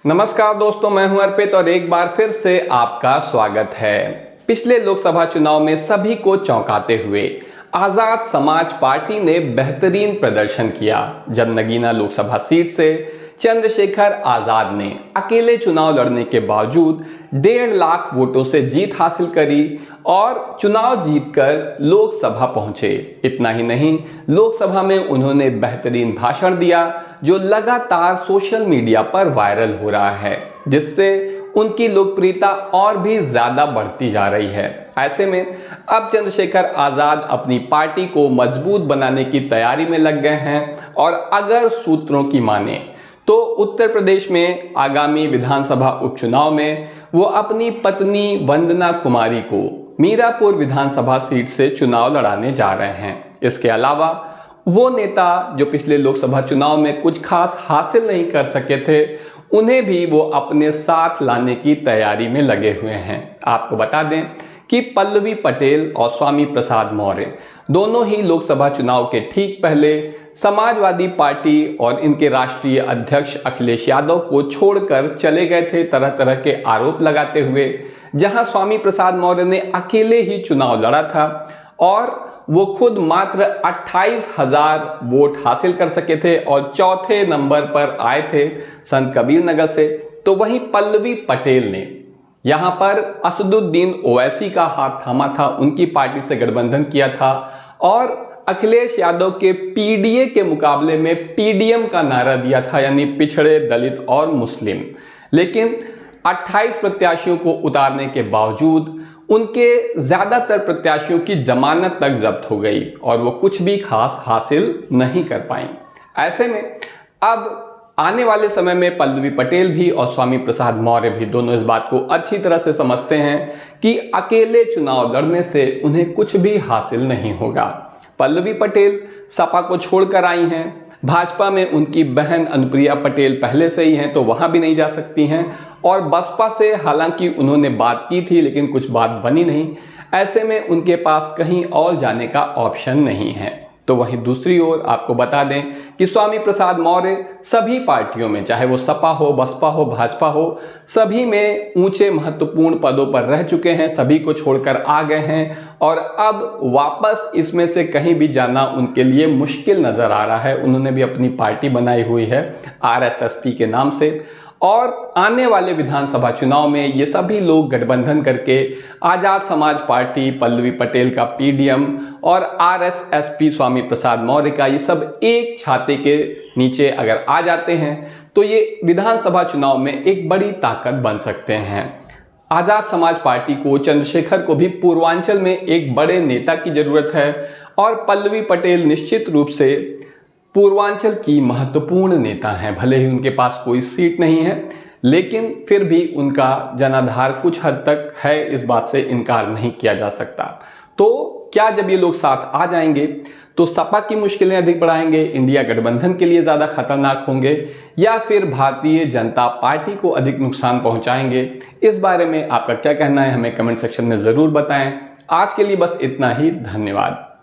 नमस्कार दोस्तों, मैं हूं अर्पित और एक बार फिर से आपका स्वागत है। पिछले लोकसभा चुनाव में सभी को चौंकाते हुए आजाद समाज पार्टी ने बेहतरीन प्रदर्शन किया जब नगीना लोकसभा सीट से चंद्रशेखर आजाद ने अकेले चुनाव लड़ने के बावजूद 1.5 लाख वोटों से जीत हासिल करी और चुनाव जीतकर लोकसभा पहुंचे। इतना ही नहीं, लोकसभा में उन्होंने बेहतरीन भाषण दिया जो लगातार सोशल मीडिया पर वायरल हो रहा है, जिससे उनकी लोकप्रियता और भी ज्यादा बढ़ती जा रही है। ऐसे में अब चंद्रशेखर आजाद अपनी पार्टी को मजबूत बनाने की तैयारी में लग गए हैं और अगर सूत्रों की माने तो उत्तर प्रदेश में आगामी विधानसभा उपचुनाव में वो अपनी पत्नी वंदना कुमारी को मीरापुर विधानसभा सीट से चुनाव लड़ाने जा रहे हैं। इसके अलावा वो नेता जो पिछले लोकसभा चुनाव में कुछ खास हासिल नहीं कर सके थे, उन्हें भी वो अपने साथ लाने की तैयारी में लगे हुए हैं। आपको बता दें कि पल्लवी पटेल और स्वामी प्रसाद मौर्य दोनों ही लोकसभा चुनाव के ठीक पहले समाजवादी पार्टी और इनके राष्ट्रीय अध्यक्ष अखिलेश यादव को छोड़कर चले गए थे, तरह तरह के आरोप लगाते हुए। जहां स्वामी प्रसाद मौर्य ने अकेले ही चुनाव लड़ा था और वो खुद मात्र 28,000 वोट हासिल कर सके थे और चौथे नंबर पर आए थे संत कबीर नगर से। तो वहीं पल्लवी पटेल ने यहां पर असदुद्दीन ओवैसी का हाथ थामा था, उनकी पार्टी से गठबंधन किया था और अखिलेश यादव के पीडीए के मुकाबले में पीडीएम का नारा दिया था, यानी पिछड़े, दलित और मुस्लिम। लेकिन 28 प्रत्याशियों को उतारने के बावजूद उनके ज्यादातर प्रत्याशियों की जमानत तक जब्त हो गई और वो कुछ भी खास हासिल नहीं कर पाई। ऐसे में अब आने वाले समय में पल्लवी पटेल भी और स्वामी प्रसाद मौर्य भी दोनों इस बात को अच्छी तरह से समझते हैं कि अकेले चुनाव लड़ने से उन्हें कुछ भी हासिल नहीं होगा। पल्लवी पटेल सपा को छोड़कर आई हैं, भाजपा में उनकी बहन अनुप्रिया पटेल पहले से ही हैं, तो वहां भी नहीं जा सकती हैं और बसपा से हालांकि उन्होंने बात की थी लेकिन कुछ बात बनी नहीं। ऐसे में उनके पास कहीं और जाने का ऑप्शन नहीं है। तो वहीं दूसरी ओर आपको बता दें कि स्वामी प्रसाद मौर्य सभी पार्टियों में, चाहे वो सपा हो, बसपा हो, भाजपा हो, सभी में ऊंचे महत्वपूर्ण पदों पर रह चुके हैं, सभी को छोड़कर आ गए हैं और अब वापस इसमें से कहीं भी जाना उनके लिए मुश्किल नजर आ रहा है। उन्होंने भी अपनी पार्टी बनाई हुई है आरएसएसपी के नाम से और आने वाले विधानसभा चुनाव में ये सभी लोग गठबंधन करके आजाद समाज पार्टी, पल्लवी पटेल का पीडीएम और आरएसएसपी स्वामी प्रसाद मौर्य का, ये सब एक छाते के नीचे अगर आ जाते हैं तो ये विधानसभा चुनाव में एक बड़ी ताकत बन सकते हैं। आजाद समाज पार्टी को, चंद्रशेखर को भी पूर्वांचल में एक बड़े नेता की जरूरत है और पल्लवी पटेल निश्चित रूप से पूर्वांचल की महत्वपूर्ण नेता हैं। भले ही उनके पास कोई सीट नहीं है लेकिन फिर भी उनका जनाधार कुछ हद तक है, इस बात से इनकार नहीं किया जा सकता। तो क्या जब ये लोग साथ आ जाएंगे तो सपा की मुश्किलें अधिक बढ़ाएंगे, इंडिया गठबंधन के लिए ज़्यादा खतरनाक होंगे या फिर भारतीय जनता पार्टी को अधिक नुकसान पहुंचाएंगे? इस बारे में आपका क्या कहना है, हमें कमेंट सेक्शन में ज़रूर बताएं। आज के लिए बस इतना ही, धन्यवाद।